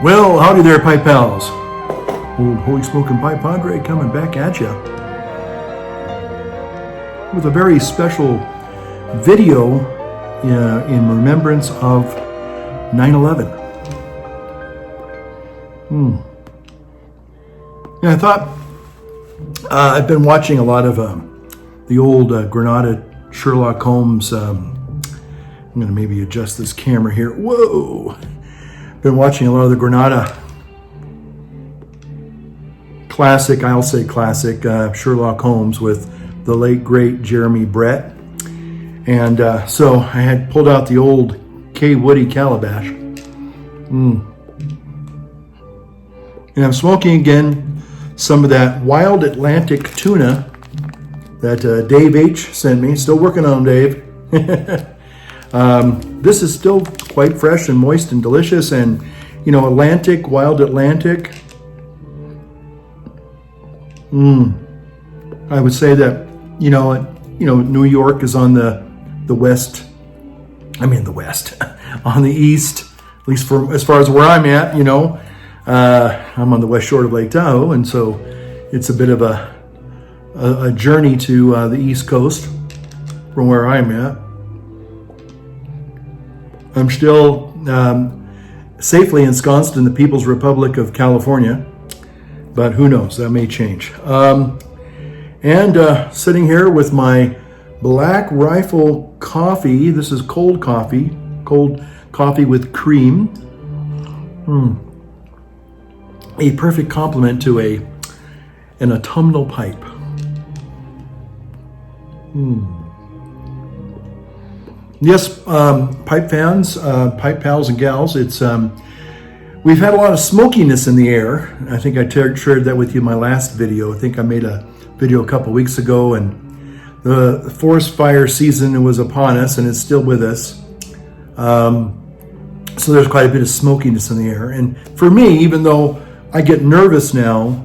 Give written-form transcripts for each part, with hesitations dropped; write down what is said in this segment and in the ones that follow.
Well, howdy there, Pipe Pals. Old Holy Smoking Pipe Padre coming back at you with a very special video in remembrance of 9/11. Yeah, I thought I've been watching a lot of the old Granada Sherlock Holmes. I'm going to maybe adjust this camera here. Whoa! Been watching a lot of the Granada classic, I'll say classic, Sherlock Holmes with the late great Jeremy Brett. And so I had pulled out the old K. Woody Calabash. And I'm smoking again some of that Wild Atlantic tuna that Dave H. sent me. Still working on them, Dave. This is still quite fresh and moist and delicious, and Atlantic, Wild Atlantic. I would say that New York is on the west. I mean the west, on the east, at least for as far as where I'm at. I'm on the west shore of Lake Tahoe, and so it's a bit of a journey to the East Coast from where I'm at. I'm still safely ensconced in the People's Republic of California, but who knows, that may change. And sitting here with my Black Rifle coffee. This is cold coffee with cream. A perfect complement to an autumnal pipe. Yes, pipe fans, pipe pals and gals, it's we've had a lot of smokiness in the air. I think I shared that with you in my last video. I think I made a video a couple weeks ago, and the forest fire season was upon us, and it's still with us. So there's quite a bit of smokiness in the air. And for me, even though I get nervous now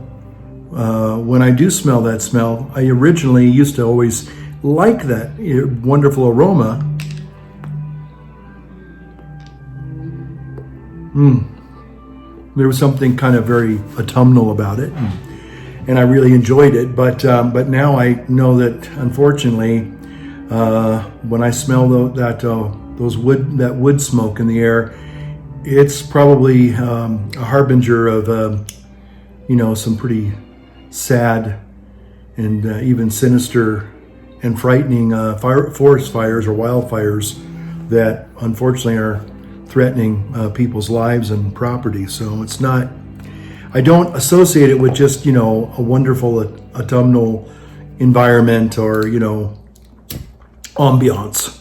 when I do smell that smell, I originally used to always like that wonderful aroma. There was something kind of very autumnal about it, and I really enjoyed it. But now I know that unfortunately, when I smell that wood smoke in the air, it's probably a harbinger of some pretty sad and even sinister and frightening forest fires or wildfires that unfortunately are threatening people's lives and property. So it's not, I don't associate it with just, a wonderful autumnal environment or, ambiance.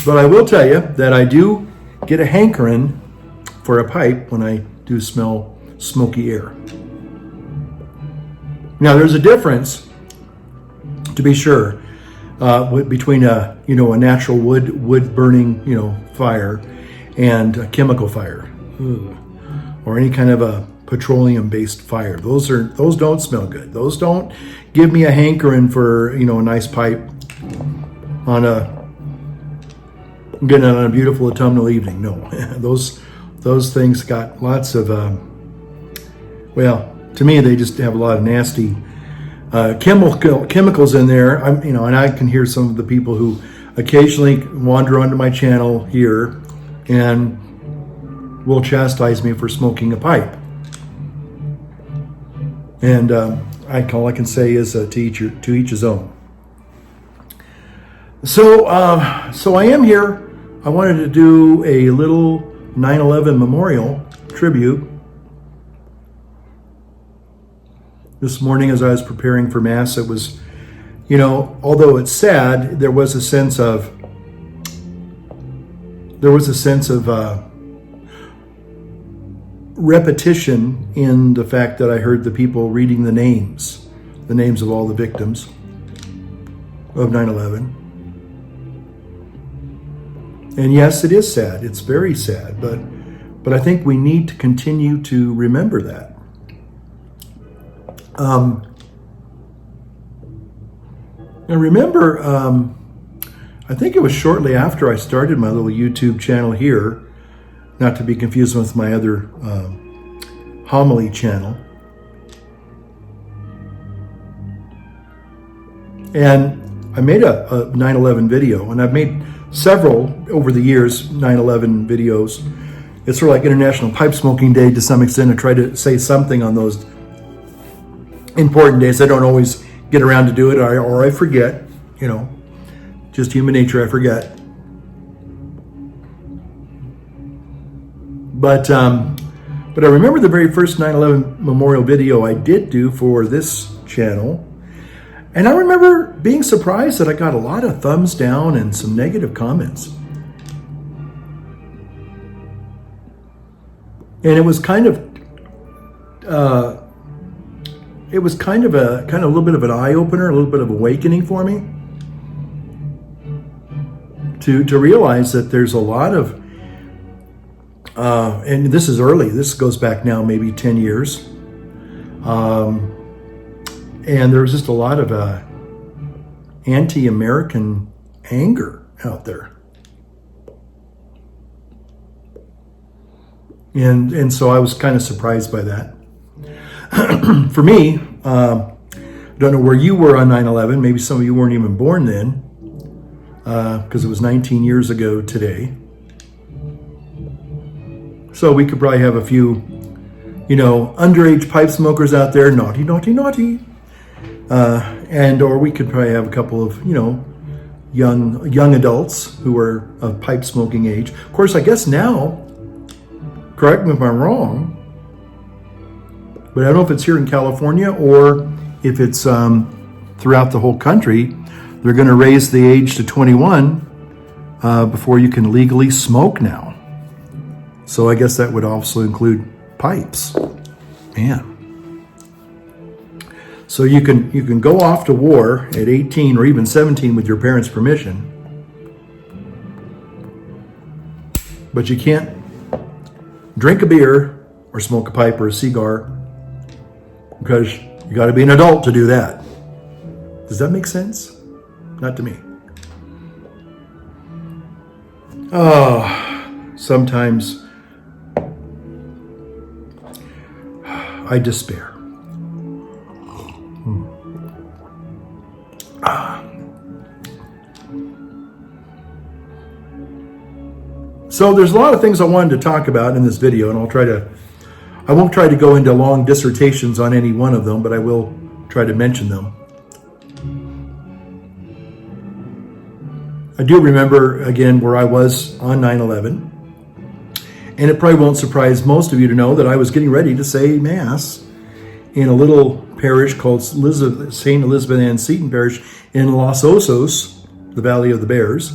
But I will tell you that I do get a hankering for a pipe when I do smell smoky air. Now there's a difference, to be sure, between a natural wood burning fire and a chemical fire, or any kind of a petroleum based fire. Those don't smell good. Those don't give me a hankering for a nice pipe on a beautiful autumnal evening. No, those things got lots of to me they just have a lot of nasty chemicals in there. And I can hear some of the people who occasionally wander onto my channel here and will chastise me for smoking a pipe. And all I can say is to each his own. So I am here. I wanted to do a little 9/11 memorial tribute. This morning, as I was preparing for Mass, it was, although it's sad, there was a sense of repetition in the fact that I heard the people reading the names of all the victims of 9/11. And yes, it is sad. It's very sad, but I think we need to continue to remember that. Now remember, I think it was shortly after I started my little YouTube channel here, not to be confused with my other homily channel. And I made a 9/11 video, and I've made several over the years 9/11 videos. It's sort of like International Pipe Smoking Day to some extent. I try to say something on those important days. I don't always get around to do it, or I forget, you know, just human nature, I forget. But I remember the very first 9/11 memorial video I did do for this channel. And I remember being surprised that I got a lot of thumbs down and some negative comments. And it was kind of a little bit of an eye opener, a little bit of awakening for me to realize that there's a lot of, and this is early. This goes back now maybe 10 years. And there was just a lot of anti-American anger out there. And so I was kind of surprised by that. For me, I don't know where you were on 9/11. Maybe some of you weren't even born then, because it was 19 years ago today. So we could probably have a few, you know, underage pipe smokers out there, naughty, naughty, naughty. Or we could probably have a couple of, you know, young adults who are of pipe smoking age. Of course, I guess now, correct me if I'm wrong, but I don't know if it's here in California or if it's throughout the whole country. They're going to raise the age to 21 before you can legally smoke now. So I guess that would also include pipes. Man. So you can go off to war at 18 or even 17 with your parents' permission, but you can't drink a beer or smoke a pipe or a cigar because you got to be an adult to do that. Does that make sense? Not to me. Oh, sometimes I despair. So there's a lot of things I wanted to talk about in this video, and I won't try to go into long dissertations on any one of them, but I will try to mention them. I do remember, again, where I was on 9/11, and it probably won't surprise most of you to know that I was getting ready to say Mass in a little parish called St. Elizabeth Ann Seton Parish in Los Osos, the Valley of the Bears.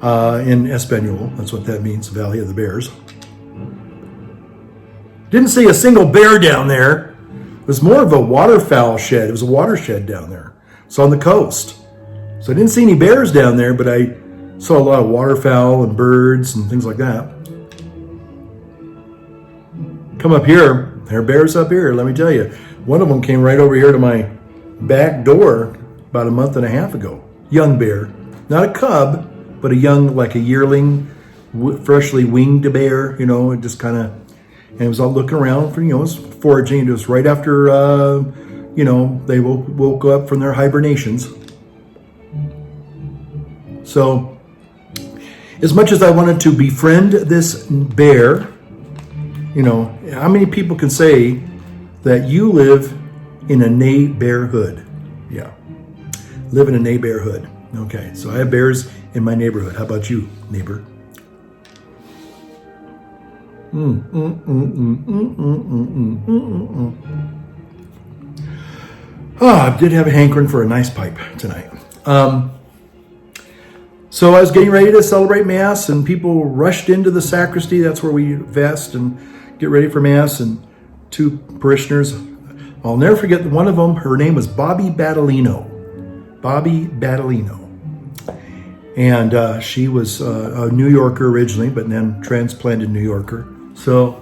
In Espanol, that's what that means, Valley of the Bears. Didn't see a single bear down there. It was more of a waterfowl shed. It was a watershed down there. It's on the coast. So I didn't see any bears down there, but I saw a lot of waterfowl and birds and things like that. Come up here, there are bears up here, let me tell you. One of them came right over here to my back door about a month and a half ago. Young bear, not a cub, but a young, like a yearling, freshly winged bear, you know, it just kind of, and it was all looking around for, you know, it was foraging. It was right after, you know, they woke up from their hibernations. So, as much as I wanted to befriend this bear, you know, how many people can say that you live in a neighborhood? Yeah, live in a neighborhood. Okay, so I have bears in my neighborhood. How about you, neighbor? I did have a hankering for a nice pipe tonight. So I was getting ready to celebrate Mass, and people rushed into the sacristy. That's where we vest and get ready for Mass, and two parishioners. I'll never forget one of them. Her name was Bobby Battolino. Bobby Battolino. And she was a New Yorker originally, but then transplanted New Yorker. So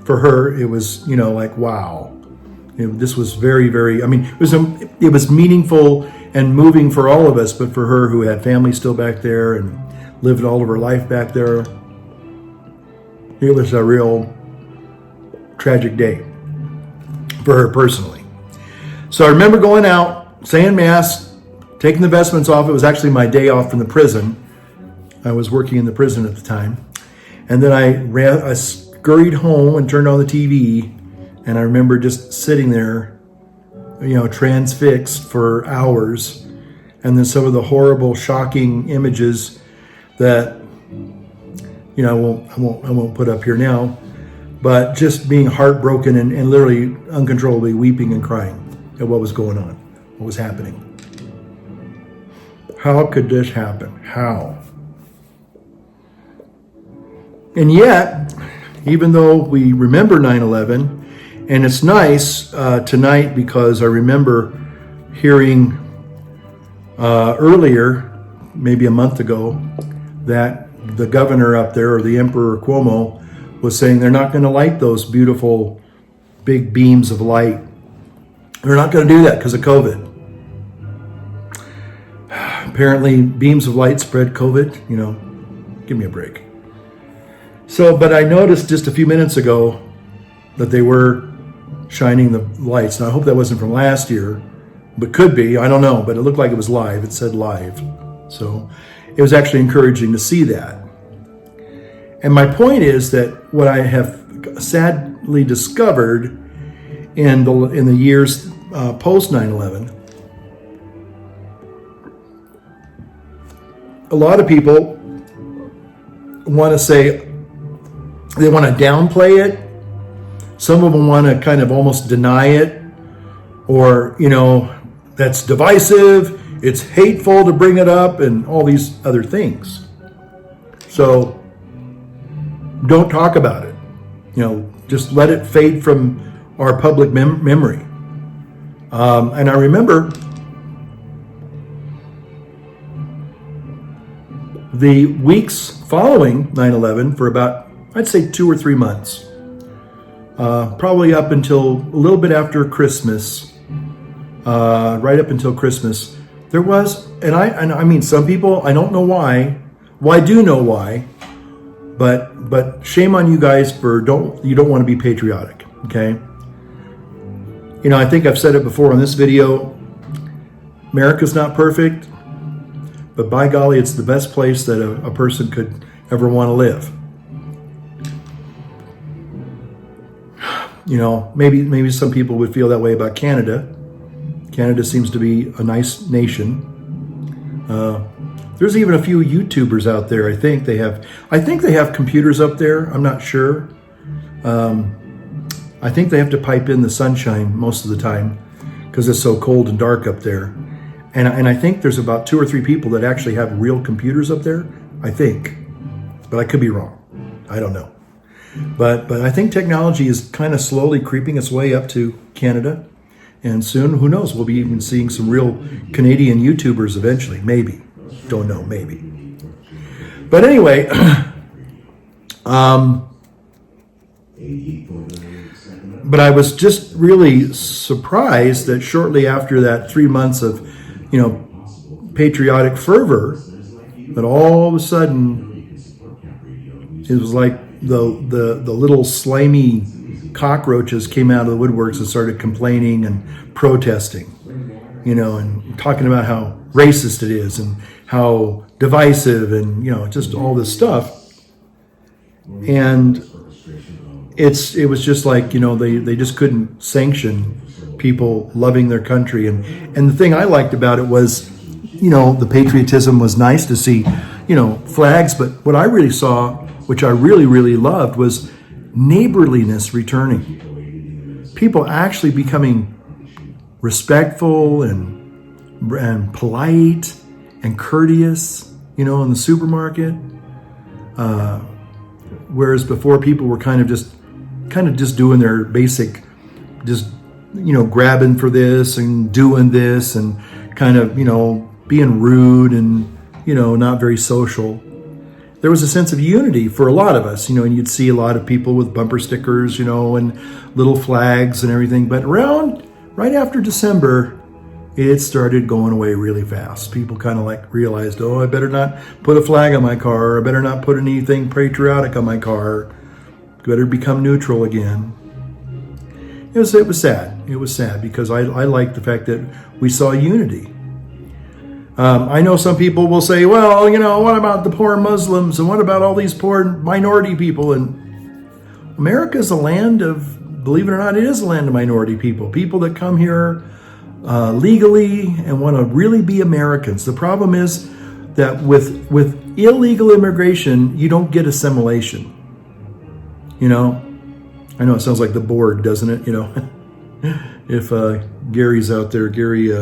for her, it was, you know, like, wow. This was very, very, I mean, it was meaningful and moving for all of us, but for her who had family still back there and lived all of her life back there. It was a real tragic day for her personally. So I remember going out, saying Mass, taking the vestments off. It was actually my day off from the prison. I was working in the prison at the time. And then I scurried home and turned on the TV. And I remember just sitting there, transfixed for hours. And then some of the horrible, shocking images that, I won't put up here now, but just being heartbroken and literally uncontrollably weeping and crying at what was going on, what was happening. How could this happen? How? And yet, even though we remember 9/11, and it's nice tonight because I remember hearing earlier, maybe a month ago, that the governor up there, or the Emperor Cuomo, was saying they're not going to light those beautiful big beams of light. They're not going to do that because of COVID. Apparently, beams of light spread COVID. Give me a break. So, but I noticed just a few minutes ago that they were shining the lights. Now, I hope that wasn't from last year, but could be. I don't know, but it looked like it was live. It said live. So it was actually encouraging to see that. And my point is that what I have sadly discovered in the years post 9/11, a lot of people want to say, they want to downplay it. Some of them want to kind of almost deny it, or, that's divisive, it's hateful to bring it up, and all these other things. So don't talk about it. Just let it fade from our public memory. And I remember the weeks following 9/11 for about, I'd say 2 or 3 months, probably up until a little bit after Christmas, right up until Christmas, there was, and I mean, some people, I don't know why, well, I do know why, but shame on you guys for you don't want to be patriotic, okay? I think I've said it before on this video, America's not perfect, but by golly, it's the best place that a person could ever want to live. Maybe some people would feel that way about Canada. Canada seems to be a nice nation. There's even a few YouTubers out there. I think they have computers up there. I'm not sure. I think they have to pipe in the sunshine most of the time because it's so cold and dark up there. And I think there's about 2 or 3 people that actually have real computers up there. I think, but I could be wrong. I don't know. But I think technology is kind of slowly creeping its way up to Canada. And soon, who knows, we'll be even seeing some real Canadian YouTubers eventually. Maybe. Don't know, maybe. But anyway, but I was just really surprised that shortly after that 3 months of, patriotic fervor, that all of a sudden it was like the little slimy cockroaches came out of the woodworks and started complaining and protesting, and talking about how racist it is and how divisive and, just all this stuff. And it was just like, they just couldn't sanction people loving their country. And the thing I liked about it was, the patriotism was nice to see, flags. But what I really saw, which I really, really loved, was neighborliness returning. People actually becoming respectful and polite and courteous, in the supermarket. Whereas before people were kind of just doing their basic, just, grabbing for this and doing this and kind of, being rude and, not very social. There was a sense of unity for a lot of us, and you'd see a lot of people with bumper stickers, and little flags and everything. But right after December, it started going away really fast. People kind of like realized, oh, I better not put a flag on my car, or I better not put anything patriotic on my car. Better become neutral again. It was sad. It was sad because I liked the fact that we saw unity. I know some people will say, well, what about the poor Muslims, and what about all these poor minority people? And America is a land of, believe it or not, it is a land of minority people. People that come here legally and want to really be Americans. The problem is that with illegal immigration, you don't get assimilation. I know it sounds like the Borg, doesn't it? If Gary's out there, Gary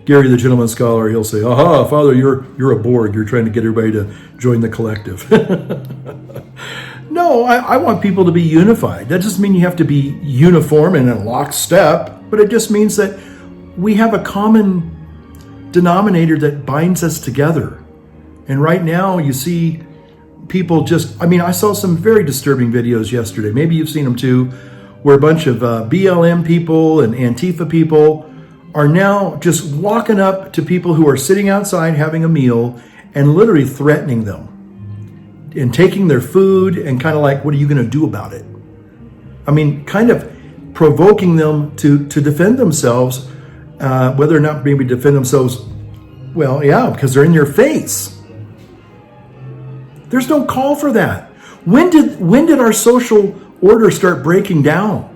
the gentleman scholar, he'll say, aha, Father, you're a Borg. You're trying to get everybody to join the collective. No, I want people to be unified. That doesn't mean you have to be uniform and in lockstep, but it just means that we have a common denominator that binds us together. And right now you see people I saw some very disturbing videos yesterday. Maybe you've seen them too, where a bunch of BLM people and Antifa people are now just walking up to people who are sitting outside having a meal and literally threatening them and taking their food and kind of like, what are you going to do about it? Kind of provoking them to defend themselves, whether or not maybe defend themselves, well, yeah, because they're in your face. There's no call for that. When did our social order start breaking down?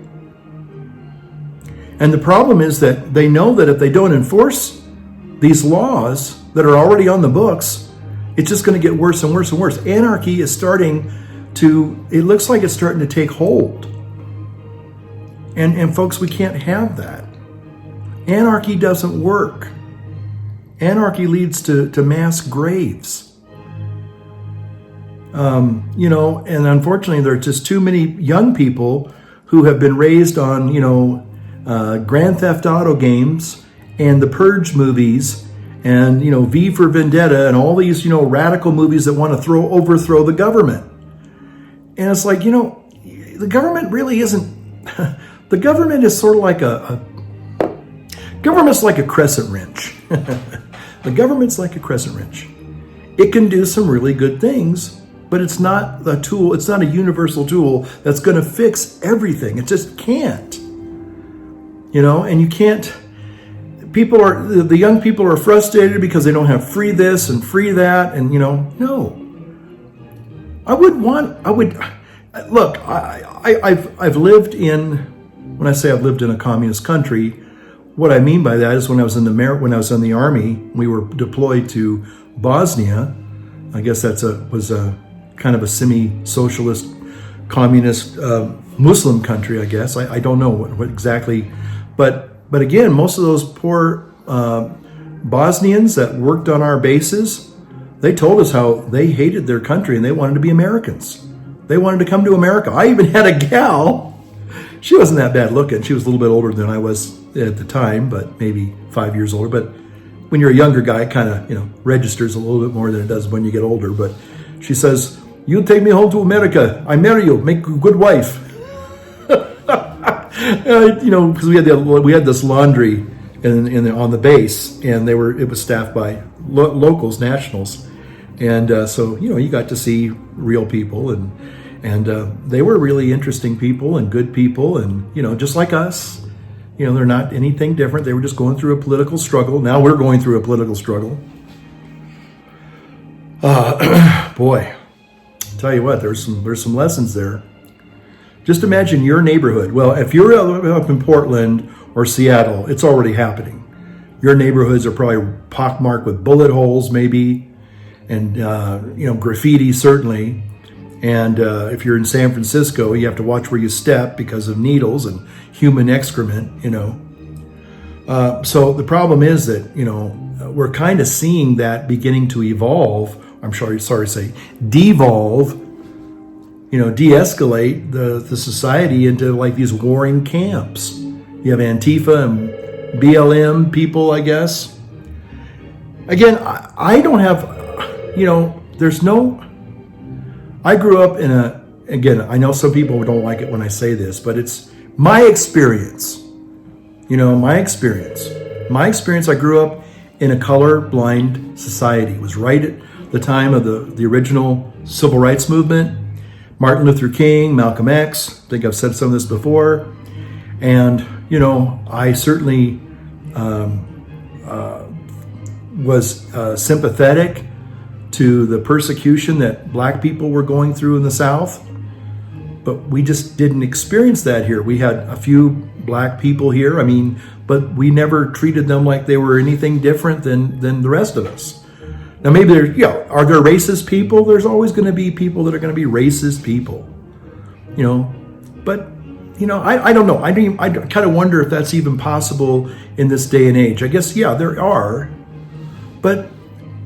And the problem is that they know that if they don't enforce these laws that are already on the books, it's just going to get worse and worse and worse. Anarchy is it looks like it's starting to take hold. And folks, we can't have that. Anarchy doesn't work. Anarchy leads to mass graves. And unfortunately, there are just too many young people who have been raised on, Grand Theft Auto games and the Purge movies and, V for Vendetta and all these, radical movies that want to overthrow the government. And it's like, the government really isn't, the government is sort of like government's like a crescent wrench. The government's like a crescent wrench. It can do some really good things, but it's not a tool. It's not a universal tool that's going to fix everything. It just can't. And you can't, the young people are frustrated because they don't have free this and free that. And, no. I've lived in, when I say I've lived in a communist country, what I mean by that is when I was in the army, we were deployed to Bosnia. I guess was a kind of a semi-socialist, communist Muslim country, I guess. I don't know what exactly, but again, most of those poor Bosnians that worked on our bases, they told us how they hated their country and they wanted to be Americans. They wanted to come to America. I even had a gal. She wasn't that bad looking. She was a little bit older than I was at the time, but maybe 5 years older. But when you're a younger guy, it kind of, registers a little bit more than it does when you get older. But she says, "You take me home to America. I marry you. Make a good wife." Because we had this laundry on the base, and it was staffed by locals, nationals, and so you got to see real people, and they were really interesting people and good people, and just like us. They're not anything different. They were just going through a political struggle. Now we're going through a political struggle. Boy, tell you what, there's some lessons there. Just imagine your neighborhood. Well, if you're up in Portland or Seattle, it's already happening. Your neighborhoods are probably pockmarked with bullet holes, maybe, and graffiti certainly. And if you're in San Francisco, you have to watch where you step because of needles and human excrement. So the problem is that we're kind of seeing that beginning to evolve. I'm sorry to say, devolve. De-escalate the society into like these warring camps. You have Antifa and BLM people, I guess. Again, I don't have, there's no, I grew up again, I know some people don't like it when I say this, but it's my experience. My experience. My experience, I grew up in a colorblind society. It was right at the time of the original civil rights movement. Martin Luther King, Malcolm X. I think I've said some of this before. And, I certainly was sympathetic to the persecution that black people were going through in the South. But we just didn't experience that here. We had a few black people here, but we never treated them like they were anything different than the rest of us. Now, maybe are there racist people? There's always going to be people that are going to be racist people, but, I don't know. I kind of wonder if that's even possible in this day and age. I guess, yeah, there are. But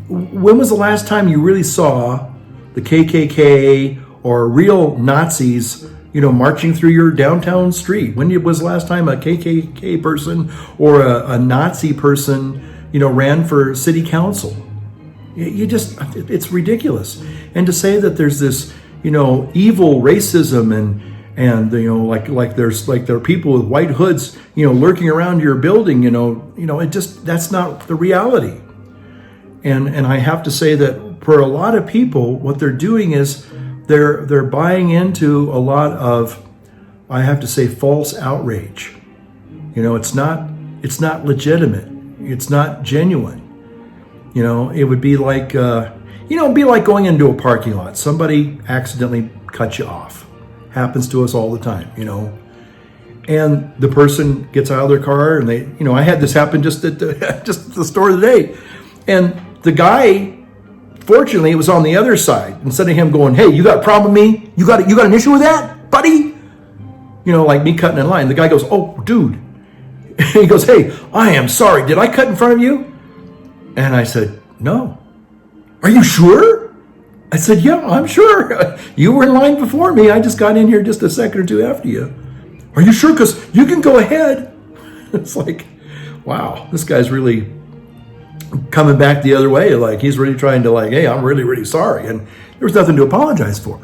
when was the last time you really saw the KKK or real Nazis, marching through your downtown street? When was the last time a KKK person or a Nazi person, ran for city council? It's ridiculous. And to say that there's this, evil racism and there are people with white hoods, lurking around your building, that's not the reality. And I have to say that for a lot of people, what they're doing is they're buying into a lot of, I have to say, false outrage. It's not legitimate. It's not genuine. It would be like, going into a parking lot. Somebody accidentally cut you off. Happens to us all the time, And the person gets out of their car and they, I had this happen just at the store today. And the guy, fortunately, it was on the other side. Instead of him going, "Hey, you got a problem with me? You got an issue with that, buddy?" Like me cutting in line. The guy goes, "Oh, dude." He goes, "Hey, I am sorry. Did I cut in front of you?" And I said, "No." "Are you sure?" I said, "Yeah, I'm sure. You were in line before me. I just got in here just a second or two after you." "Are you sure? Because you can go ahead." It's like, wow, this guy's really coming back the other way. Like he's really trying to "Hey, I'm really, really sorry." And there was nothing to apologize for.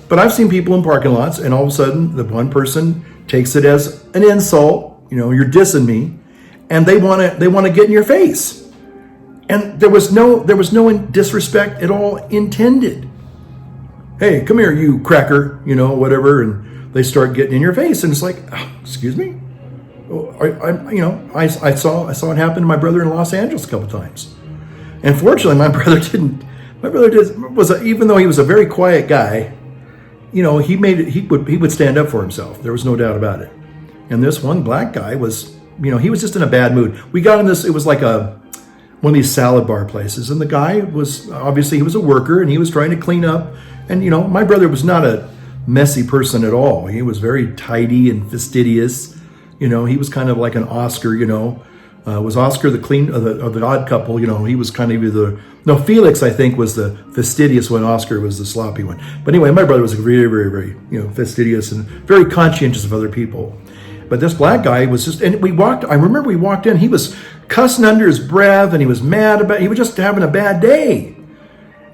But I've seen people in parking lots and all of a sudden the one person takes it as an insult. You're dissing me. And they want to get in your face. And there was no disrespect at all intended. "Hey, come here, you cracker," whatever. And they start getting in your face. And it's like, oh, excuse me? I saw it happen to my brother in Los Angeles a couple times. And fortunately, my brother even though he was a very quiet guy, he would stand up for himself. There was no doubt about it. And this one black guy was, he was just in a bad mood. We got him it was like one of these salad bar places. And the guy was, obviously he was a worker and he was trying to clean up. And, my brother was not a messy person at all. He was very tidy and fastidious. He was kind of like an Oscar, was Oscar the clean, of the odd couple, he was kind of Felix, I think, was the fastidious one. Oscar was the sloppy one. But anyway, my brother was very, very, very, fastidious and very conscientious of other people. But this black guy was just, and I remember we walked in, he was cussing under his breath and he was he was just having a bad day.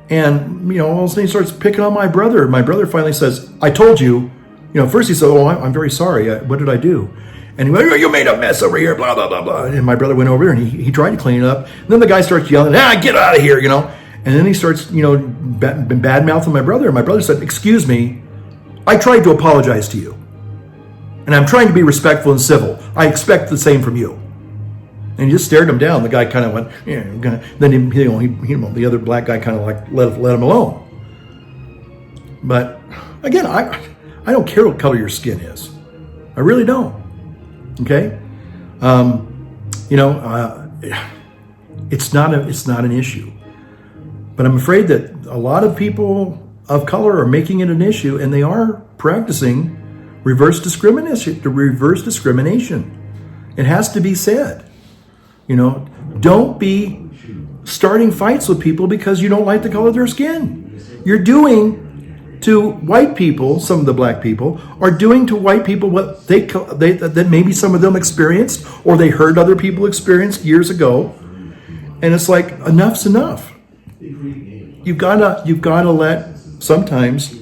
And, all of a sudden he starts picking on my brother. My brother finally says, "I told you," first he said, "Oh, I'm very sorry. What did I do?" And he went, "You made a mess over here, blah, blah, blah, blah." And my brother went over there and he tried to clean it up. And then the guy starts yelling, "Get out of here," And then he starts, bad mouthing my brother. And my brother said, "Excuse me, I tried to apologize to you. And I'm trying to be respectful and civil. I expect the same from you." And he just stared him down. The guy kind of went, "Yeah, I'm gonna." Then the other black guy kind of let him alone. But again, I don't care what color your skin is. I really don't. Okay, it's not an issue. But I'm afraid that a lot of people of color are making it an issue, and they are practicing reverse discrimination. It has to be said. Don't be starting fights with people because you don't like the color of their skin. You're doing to white people, some of the black people are doing to white people what that maybe some of them experienced or they heard other people experience years ago. And it's like, enough's enough. You've gotta let sometimes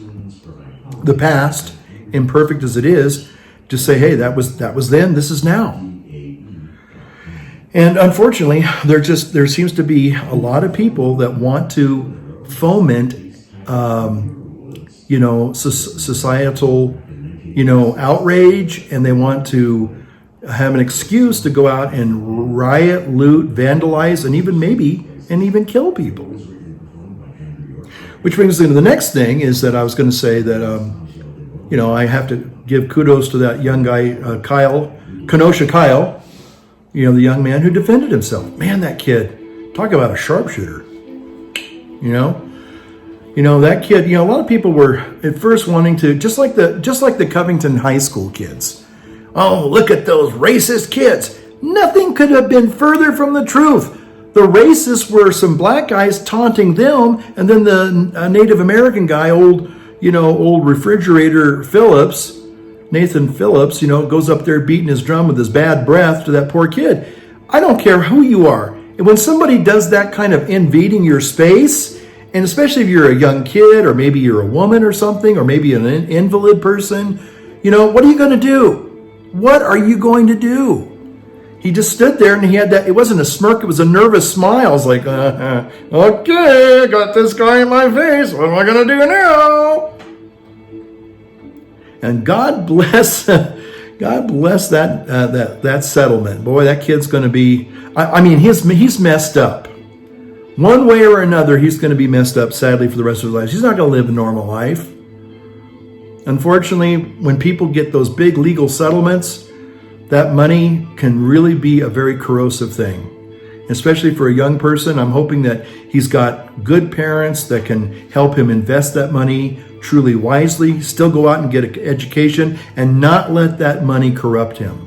the past, imperfect as it is, just say, "Hey, that was then, this is now." And unfortunately, there seems to be a lot of people that want to foment, societal, outrage, and they want to have an excuse to go out and riot, loot, vandalize, and even kill people. Which brings us into the next thing is that I was going to say that, I have to give kudos to that young guy, Kenosha Kyle, the young man who defended himself. Man, that kid, talk about a sharpshooter. That kid, a lot of people were at first wanting to, just like the Covington High School kids. Oh, look at those racist kids. Nothing could have been further from the truth. The racists were some black guys taunting them, and then the Native American guy, old refrigerator Phillips, Nathan Phillips, goes up there beating his drum with his bad breath to that poor kid. I don't care who you are. And when somebody does that kind of invading your space, and especially if you're a young kid, or maybe you're a woman or something, or maybe an invalid person, what are you going to do? What are you going to do? He just stood there and he had that, it wasn't a smirk, it was a nervous smile. I was like, okay, got this guy in my face. What am I going to do now? And God bless that settlement. Boy, that kid's going to be, he's messed up. One way or another, he's going to be messed up, sadly, for the rest of his life. He's not going to live a normal life. Unfortunately, when people get those big legal settlements, that money can really be a very corrosive thing. Especially for a young person, I'm hoping that he's got good parents that can help him invest that money truly wisely, still go out and get an education, and not let that money corrupt him.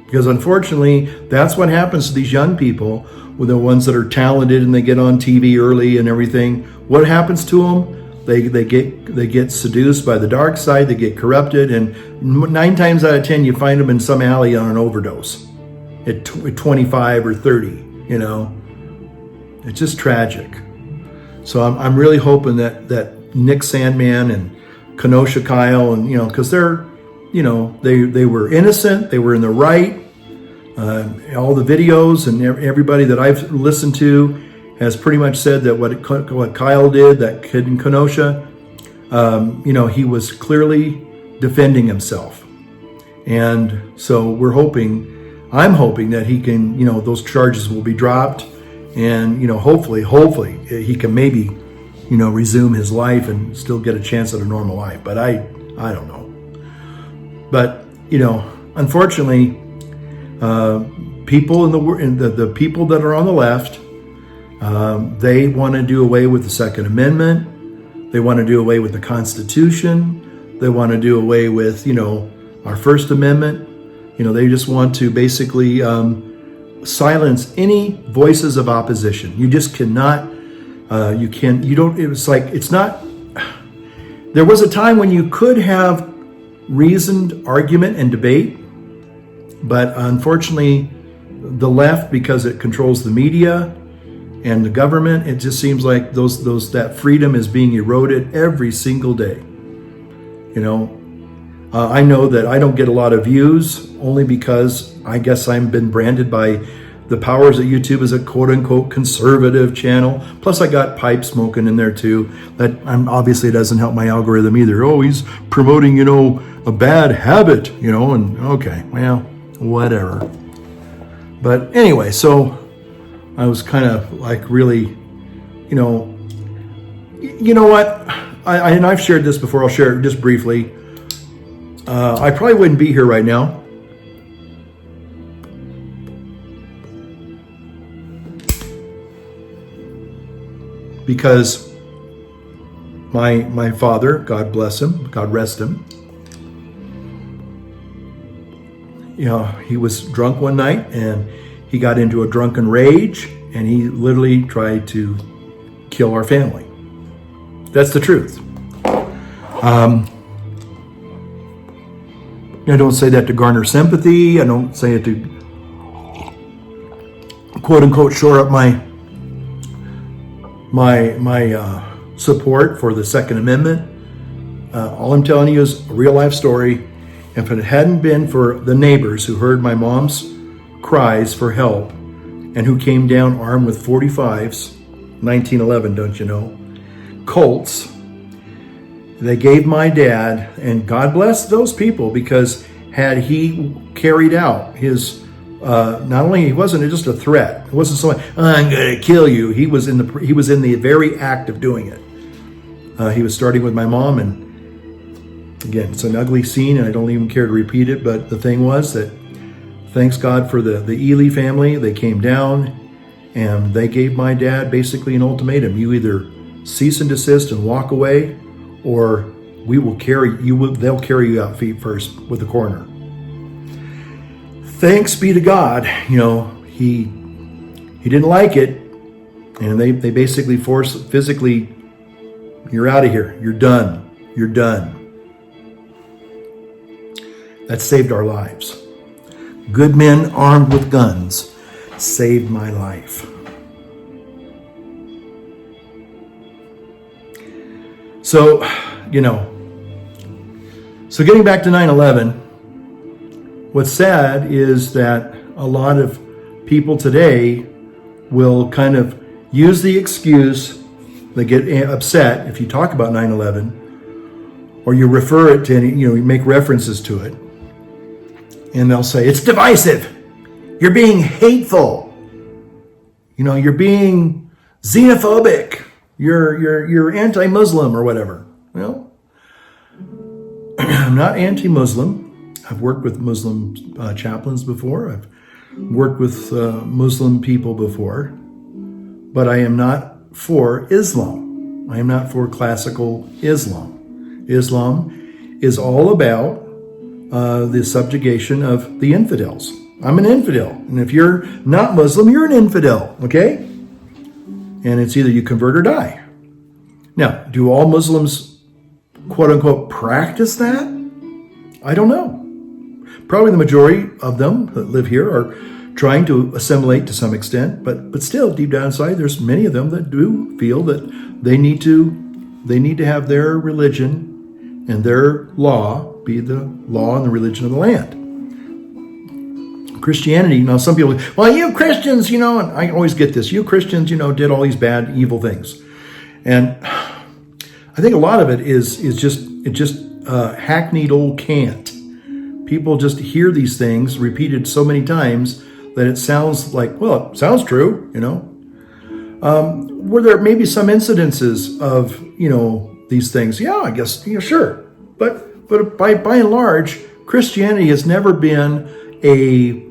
Because unfortunately, that's what happens to these young people, with the ones that are talented and they get on TV early and everything. What happens to them? They get seduced by the dark side, they get corrupted, and 9 times out of 10 you find them in some alley on an overdose at 25 or 30. It's just tragic. So I'm really hoping that Nick Sandman and Kenosha Kyle, and because they're they were innocent, they were in the right. All the videos and everybody that I've listened to has pretty much said that what Kyle did, that kid in Kenosha, he was clearly defending himself. And so I'm hoping that he can, those charges will be dropped, and, hopefully he can maybe, resume his life and still get a chance at a normal life. But I don't know. But, unfortunately, people the people that are on the left, they want to do away with the Second Amendment. They want to do away with the Constitution. They want to do away with, our First Amendment. They just want to basically silence any voices of opposition. You just cannot, there was a time when you could have reasoned argument and debate, but unfortunately, the left, because it controls the media and the government, it just seems like that freedom is being eroded every single day. I know that I don't get a lot of views only because I guess I've been branded by the powers of YouTube as a quote-unquote conservative channel. Plus I got pipe smoking in there too. That obviously doesn't help my algorithm either. Oh, he's promoting, a bad habit, and okay, well, whatever. But anyway, so I was kind of like really, you know what? And I've shared this before. I'll share it just briefly. I probably wouldn't be here right now because my father, God bless him, God rest him, he was drunk one night and he got into a drunken rage and he literally tried to kill our family. That's the truth. I don't say that to garner sympathy. I don't say it to quote unquote shore up my support for the Second Amendment. All I'm telling you is a real life story. If it hadn't been for the neighbors who heard my mom's cries for help and who came down armed with 45s, 1911, don't you know, Colts. They gave my dad, and God bless those people, because had he carried out his, not only he wasn't just a threat, it wasn't so I'm going to kill you. He was in the very act of doing it. He was starting with my mom, and again, it's an ugly scene, and I don't even care to repeat it. But the thing was that, thanks God for the Ely family, they came down, and they gave my dad basically an ultimatum: you either cease and desist and walk away, or we will carry you. They'll carry you out feet first with the coroner. Thanks be to God, he didn't like it, and they basically forced physically, you're out of here, you're done. That saved our lives. Good men armed with guns saved my life. So, so getting back to 9/11, what's sad is that a lot of people today will kind of use the excuse. They get upset if you talk about 9/11, or you refer it to any, you make references to it, and they'll say it's divisive. You're being hateful. You're being xenophobic. You're anti-Muslim or whatever. Well, I'm not anti-Muslim. I've worked with Muslim chaplains before. I've worked with Muslim people before, but I am not for Islam. I am not for classical Islam. Islam is all about the subjugation of the infidels. I'm an infidel, and if you're not Muslim, you're an infidel, okay? And it's either you convert or die. Now, do all Muslims, quote unquote, practice that? I don't know. Probably the majority of them that live here are trying to assimilate to some extent, but still, deep down inside, there's many of them that do feel that they need to have their religion and their law be the law and the religion of the land. Christianity, some people, well, you Christians, and I always get this, you Christians, did all these bad, evil things. And I think a lot of it is just hackneyed old cant. People just hear these things repeated so many times that it sounds like, well, it sounds true, Were there maybe some incidences of, these things? Yeah, I guess, sure. But by and large, Christianity has never been a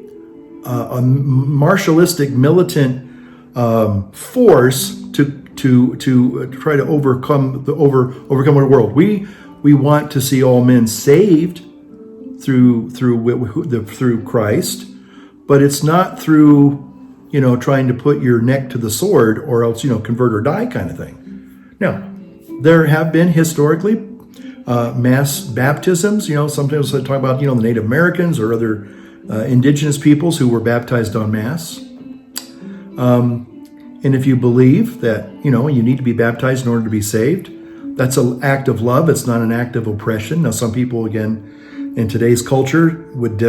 martialistic, militant force to try to overcome the world. We want to see all men saved through Christ, but it's not through trying to put your neck to the sword or else convert or die kind of thing. Now, there have been historically mass baptisms. Sometimes I talk about the Native Americans or other indigenous peoples who were baptized en masse. And if you believe that you need to be baptized in order to be saved, that's an act of love. It's not an act of oppression. Now, some people, again, in today's culture would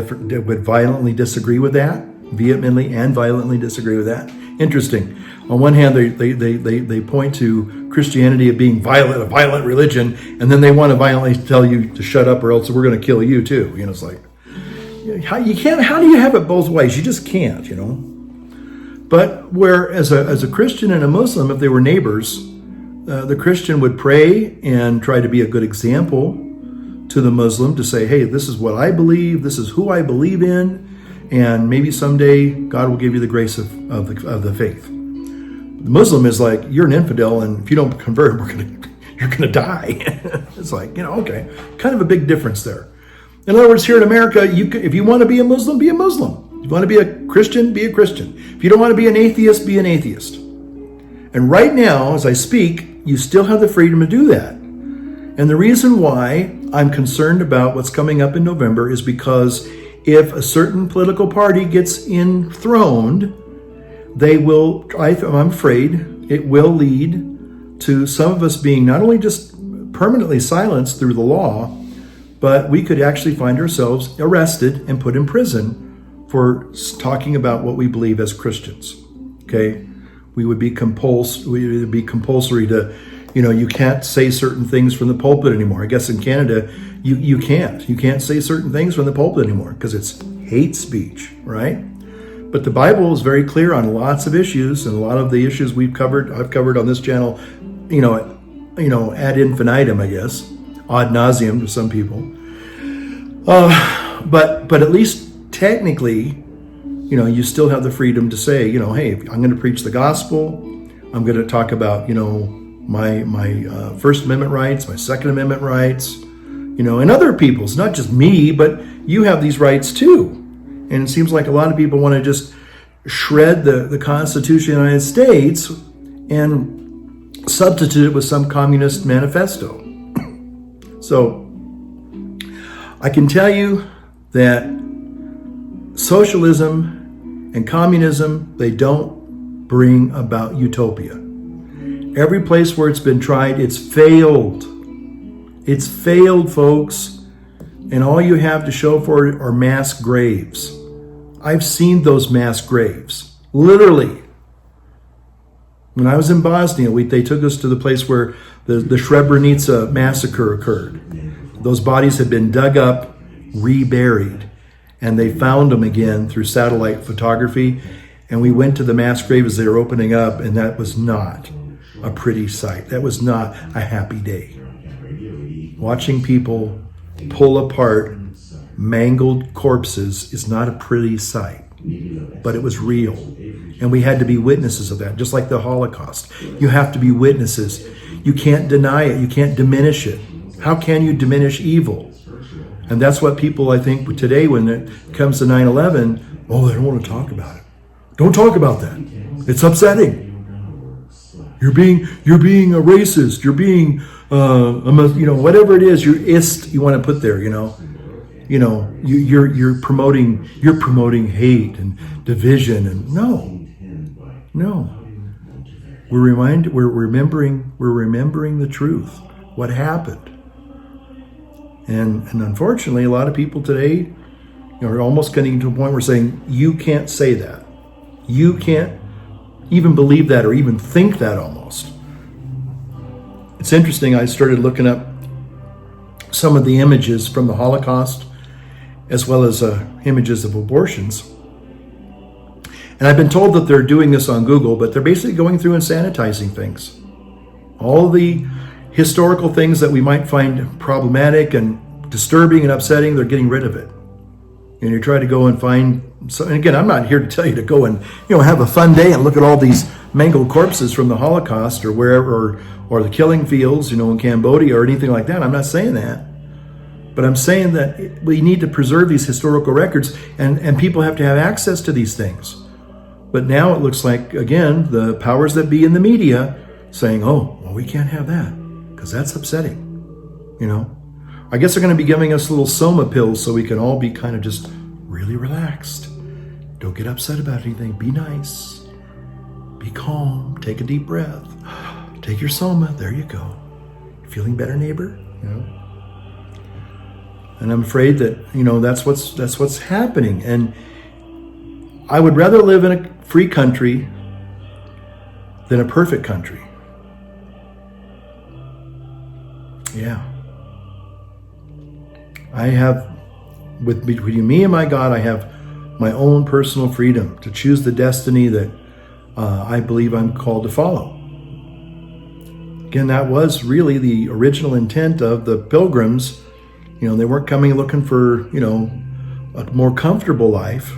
violently disagree with that, vehemently and violently disagree with that. Interesting. On one hand, they point to Christianity as being a violent religion, and then they want to violently tell you to shut up or else we're going to kill you too. It's like, how do you have it both ways? You just can't, But where as a Christian and a Muslim, if they were neighbors, the Christian would pray and try to be a good example to the Muslim to say, hey, this is what I believe, this is who I believe in, and maybe someday God will give you the grace of the faith. The Muslim is like, you're an infidel, and if you don't convert, you're gonna die. It's like, okay, kind of a big difference there. In other words, here in America, if you want to be a Muslim, be a Muslim. If you want to be a Christian, be a Christian. If you don't want to be an atheist, be an atheist. And right now, as I speak, you still have the freedom to do that. And the reason why I'm concerned about what's coming up in November is because if a certain political party gets enthroned, they will, I'm afraid, it will lead to some of us being not only just permanently silenced through the law, but we could actually find ourselves arrested and put in prison for talking about what we believe as Christians. Okay, we would be compulsory to, you can't say certain things from the pulpit anymore. I guess in Canada, you can't say certain things from the pulpit anymore because it's hate speech, right? But the Bible is very clear on lots of issues, and a lot of the issues I've covered on this channel, ad infinitum, I guess, ad nauseum to some people. But at least technically, you still have the freedom to say, hey, I'm going to preach the gospel. I'm going to talk about, my First Amendment rights, my Second Amendment rights, and other people's, not just me, but you have these rights too. And it seems like a lot of people want to just shred the Constitution of the United States and substitute it with some communist manifesto. So I can tell you that socialism and communism, they don't bring about utopia. Every place where it's been tried, it's failed. It's failed, folks. And all you have to show for it are mass graves. I've seen those mass graves, literally. When I was in Bosnia, they took us to the place where the Srebrenica massacre occurred. Those bodies had been dug up, reburied, and they found them again through satellite photography. And we went to the mass graves they were opening up, and that was not a pretty sight. That was not a happy day. Watching people pull apart mangled corpses is not a pretty sight, but it was real. And we had to be witnesses of that, just like the Holocaust. You have to be witnesses. You can't deny it. You can't diminish it. How can you diminish evil? And that's what people, I think, today, when it comes to 9/11, they don't want to talk about it. Don't talk about that. It's upsetting. You're being a racist. You're being, whatever it is, you want to put there, you're promoting hate and division, and no. We're remembering the truth, what happened. And unfortunately, a lot of people today are almost getting to a point where we're saying, you can't say that. You can't even believe that or even think that almost. It's interesting, I started looking up some of the images from the Holocaust as well as images of abortions. And I've been told that they're doing this on Google, but they're basically going through and sanitizing things. All the historical things that we might find problematic and disturbing and upsetting, they're getting rid of it. And you try to go and find, and again, I'm not here to tell you to go and have a fun day and look at all these mangled corpses from the Holocaust or wherever, or the killing fields, in Cambodia or anything like that. I'm not saying that. But I'm saying that we need to preserve these historical records, and people have to have access to these things. But now it looks like, again, the powers that be in the media saying, we can't have that because that's upsetting. I guess they're going to be giving us little soma pills so we can all be kind of just really relaxed. Don't get upset about anything. Be nice. Be calm. Take a deep breath. Take your soma. There you go. Feeling better, neighbor? And I'm afraid that, that's what's happening. And I would rather live in a free country than a perfect country. Yeah. I have, between me and my God, I have my own personal freedom to choose the destiny that I believe I'm called to follow. Again, that was really the original intent of the pilgrims. They weren't coming looking for, a more comfortable life.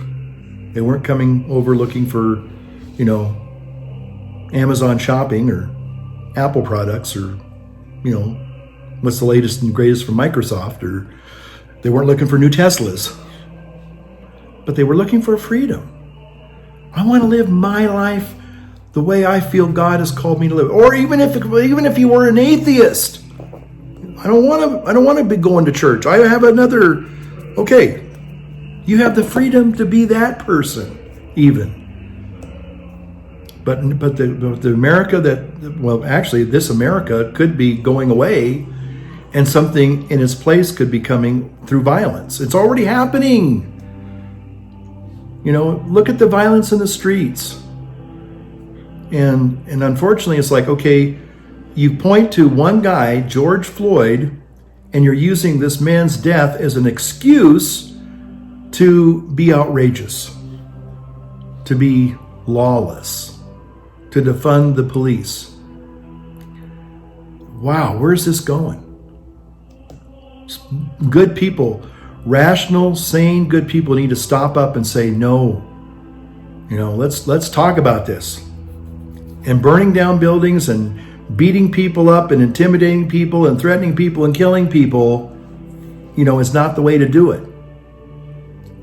They weren't coming over looking for, Amazon shopping or Apple products or, what's the latest and greatest from Microsoft, or they weren't looking for new Teslas, but they were looking for freedom. I want to live my life the way I feel God has called me to live. Or even if you were an atheist, I don't want to be going to church. I have another. Okay, you have the freedom to be that person, even. But the America this America could be going away, and something in its place could be coming through violence. It's already happening. Look at the violence in the streets. And unfortunately, it's like, okay, you point to one guy, George Floyd, and you're using this man's death as an excuse to be outrageous, to be lawless, to defund the police. Wow, where's this going? Good people, rational, sane, good people need to stop up and say, no, let's talk about this. And burning down buildings and beating people up and intimidating people and threatening people and killing people, is not the way to do it.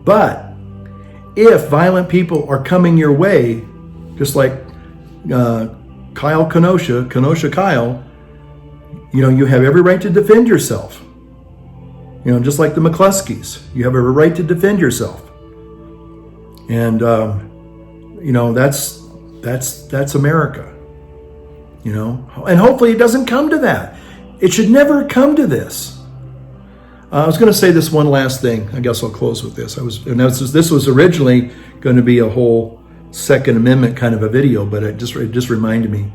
But if violent people are coming your way, just like Kenosha Kyle, you have every right to defend yourself. Just like the McCluskeys, you have every right to defend yourself. And, that's America. And hopefully it doesn't come to that. It should never come to this. I was going to say this one last thing. I guess I'll close with this. This was originally going to be a whole Second Amendment kind of a video, but it just reminded me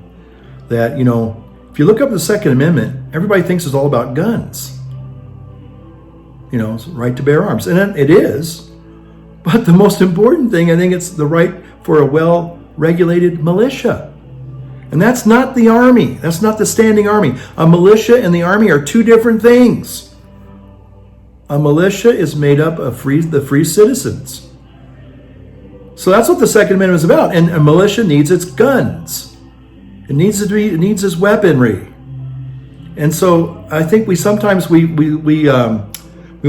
that, if you look up the Second Amendment, everybody thinks it's all about guns. It's the right to bear arms. And it is. But the most important thing, I think it's the right for a well-regulated militia. And that's not the army. That's not the standing army. A militia and the army are two different things. A militia is made up of the free citizens. So that's what the Second Amendment is about. And a militia needs its guns. It needs its weaponry. And so I think we sometimes we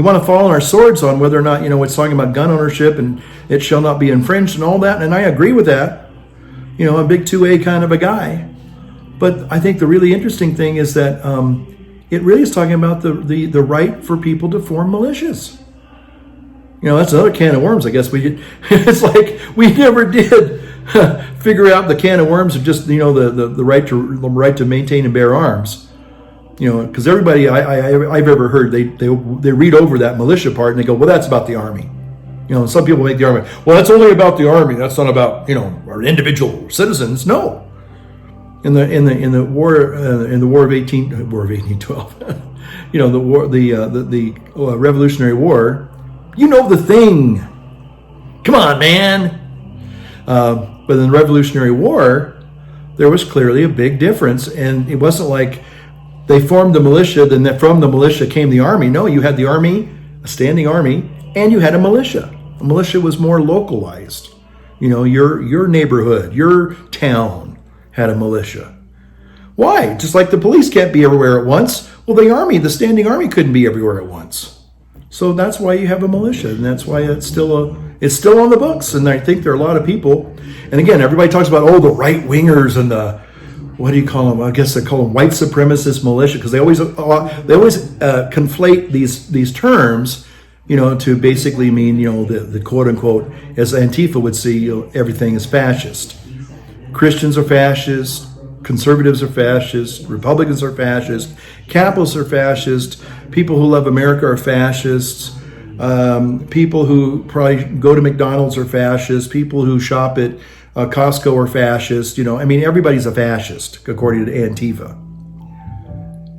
want to fall on our swords on whether or not, it's talking about gun ownership and it shall not be infringed and all that. And I agree with that. A big 2A kind of a guy. But I think the really interesting thing is that it really is talking about the right for people to form militias. That's another can of worms, I guess. It's like we never did figure out the can of worms of just, the right to maintain and bear arms. Because everybody I've ever heard, they read over that militia part and they go, well, that's about the army. Some people make the argument, well, that's only about the army. That's not about, our individual citizens. No. In the war of 1812, the Revolutionary War, the thing. Come on, man. But in the Revolutionary War, there was clearly a big difference, and it wasn't like they formed the militia, then from the militia came the army. No, you had the army, a standing army, and you had a militia. A militia was more localized. Your neighborhood, your town had a militia. Why? Just like the police can't be everywhere at once. Well, the standing army couldn't be everywhere at once. So that's why you have a militia, and that's why it's still on the books. And I think there are a lot of people. And again, everybody talks about the right wingers and the, what do you call them? I guess they call them white supremacist militia, because they always conflate these terms. To basically mean, the quote unquote, as Antifa would see, everything is fascist. Christians are fascist, conservatives are fascist, Republicans are fascist, capitalists are fascist, people who love America are fascists, people who probably go to McDonald's are fascist, people who shop at Costco are fascist. Everybody's a fascist, according to Antifa.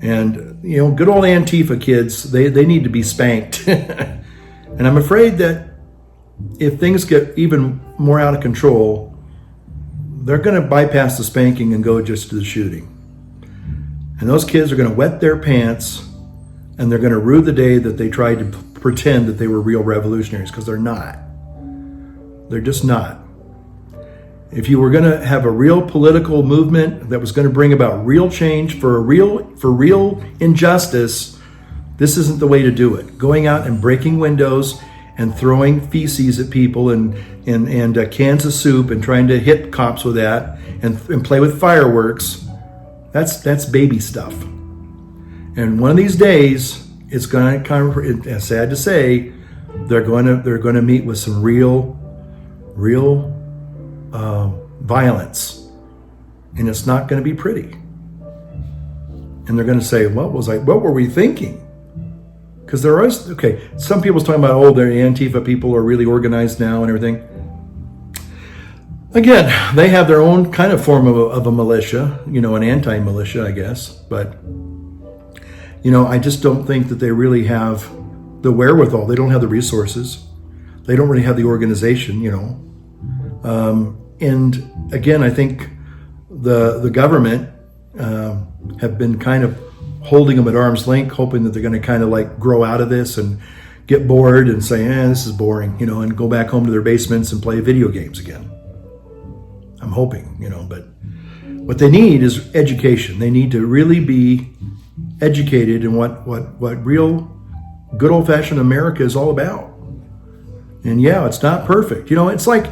And, good old Antifa kids, they need to be spanked. And I'm afraid that if things get even more out of control, they're going to bypass the spanking and go just to the shooting. And those kids are going to wet their pants, and they're going to rue the day that they tried to pretend that they were real revolutionaries, because they're not. They're just not. If you were going to have a real political movement that was going to bring about real change for real injustice, this isn't the way to do it. Going out and breaking windows and throwing feces at people and cans of soup and trying to hit cops with that and play with fireworks, that's baby stuff. And one of these days, it's going to it's sad to say, they're going to meet with some real violence, and it's not going to be pretty. And they're going to say, what were we thinking? Because there are, some people's talking about, the Antifa people are really organized now and everything. Again, they have their own kind of form of a militia, an anti-militia, I guess. But, I just don't think that they really have the wherewithal. They don't have the resources. They don't really have the organization, And again, I think the government have been kind of holding them at arm's length, hoping that they're going to kind of like grow out of this and get bored and say, this is boring, and go back home to their basements and play video games again. I'm hoping, but what they need is education. They need to really be educated in what real good old-fashioned America is all about. And yeah, it's not perfect. It's like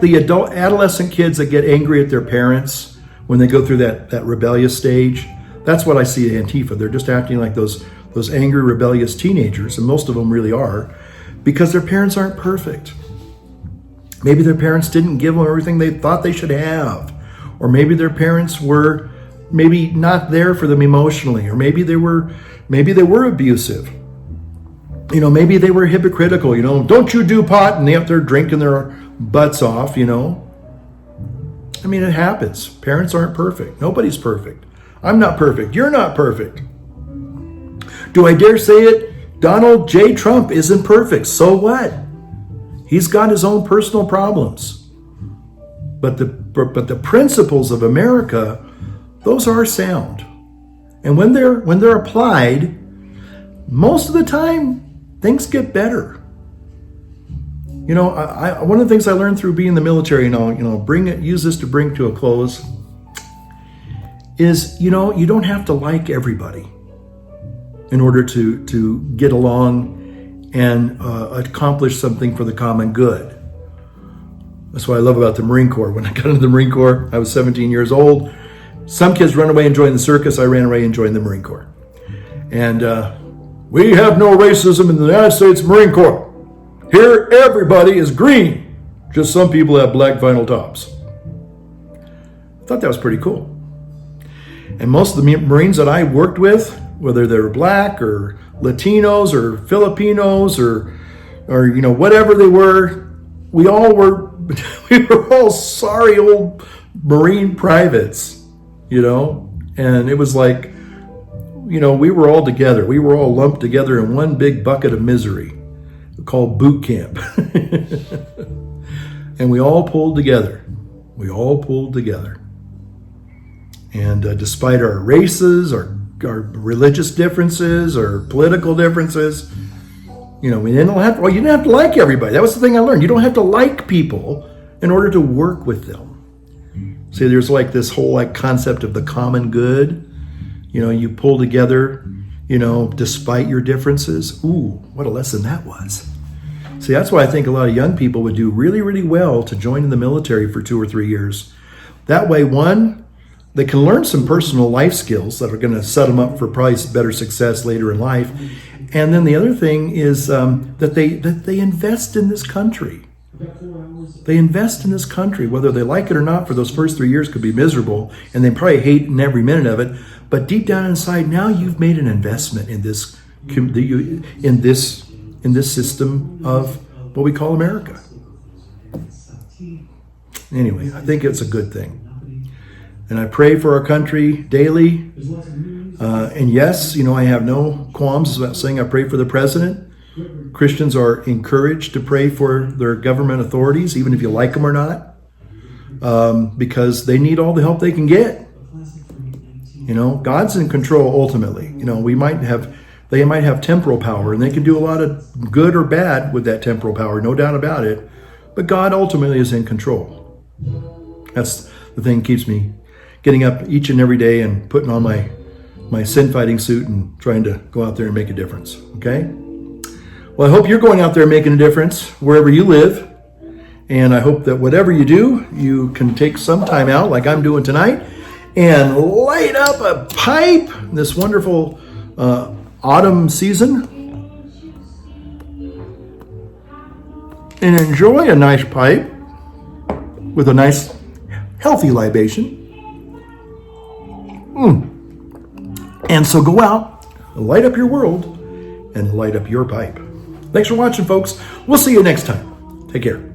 the adolescent kids that get angry at their parents when they go through that rebellious stage. That's what I see at Antifa. They're just acting like those angry, rebellious teenagers, and most of them really are, because their parents aren't perfect. Maybe their parents didn't give them everything they thought they should have. Or maybe their parents were maybe not there for them emotionally. Or maybe they were abusive. Maybe they were hypocritical. Don't you do pot? And they up there drinking their butts off, I mean, it happens. Parents aren't perfect. Nobody's perfect. I'm not perfect. You're not perfect. Do I dare say it? Donald J. Trump isn't perfect. So what? He's got his own personal problems. But the principles of America, those are sound. And when they're applied, most of the time, things get better. One of the things I learned through being in the military, and I'll use this to bring to a close, is, you don't have to like everybody in order to get along and accomplish something for the common good. That's what I love about the Marine Corps. When I got into the Marine Corps, I was 17 years old. Some kids run away and join the circus. I ran away and joined the Marine Corps. And we have no racism in the United States Marine Corps. Here, everybody is green. Just some people have black vinyl tops. I thought that was pretty cool. And most of the Marines that I worked with, whether they were black or Latinos or Filipinos or whatever they were, we were all sorry old Marine privates, and it was like, we were all together. We were all lumped together in one big bucket of misery called boot camp. And we all pulled together. And despite our races, our religious differences, our political differences, we didn't have you didn't have to like everybody. That was the thing I learned. You don't have to like people in order to work with them. See, there's like this whole concept of the common good. You pull together, despite your differences. Ooh, what a lesson that was. See, that's why I think a lot of young people would do really, really well to join in the military for 2 or 3 years. That way, one, they can learn some personal life skills that are going to set them up for probably better success later in life. And then the other thing is that they invest in this country. They invest in this country, whether they like it or not. For those first 3 years could be miserable, and they probably hate every minute of it. But deep down inside, now you've made an investment in this system of what we call America. Anyway, I think it's a good thing. And I pray for our country daily. And yes, I have no qualms about saying I pray for the president. Christians are encouraged to pray for their government authorities, even if you like them or not, because they need all the help they can get. God's in control ultimately. They might have temporal power, and they can do a lot of good or bad with that temporal power, no doubt about it. But God ultimately is in control. That's the thing that keeps me getting up each and every day and putting on my sin fighting suit and trying to go out there and make a difference. Okay? Well, I hope you're going out there making a difference wherever you live. And I hope that whatever you do, you can take some time out, like I'm doing tonight, and light up a pipe this wonderful autumn season and enjoy a nice pipe with a nice healthy libation. And so go out, light up your world, and light up your pipe. Thanks for watching, folks. We'll see you next time. Take care.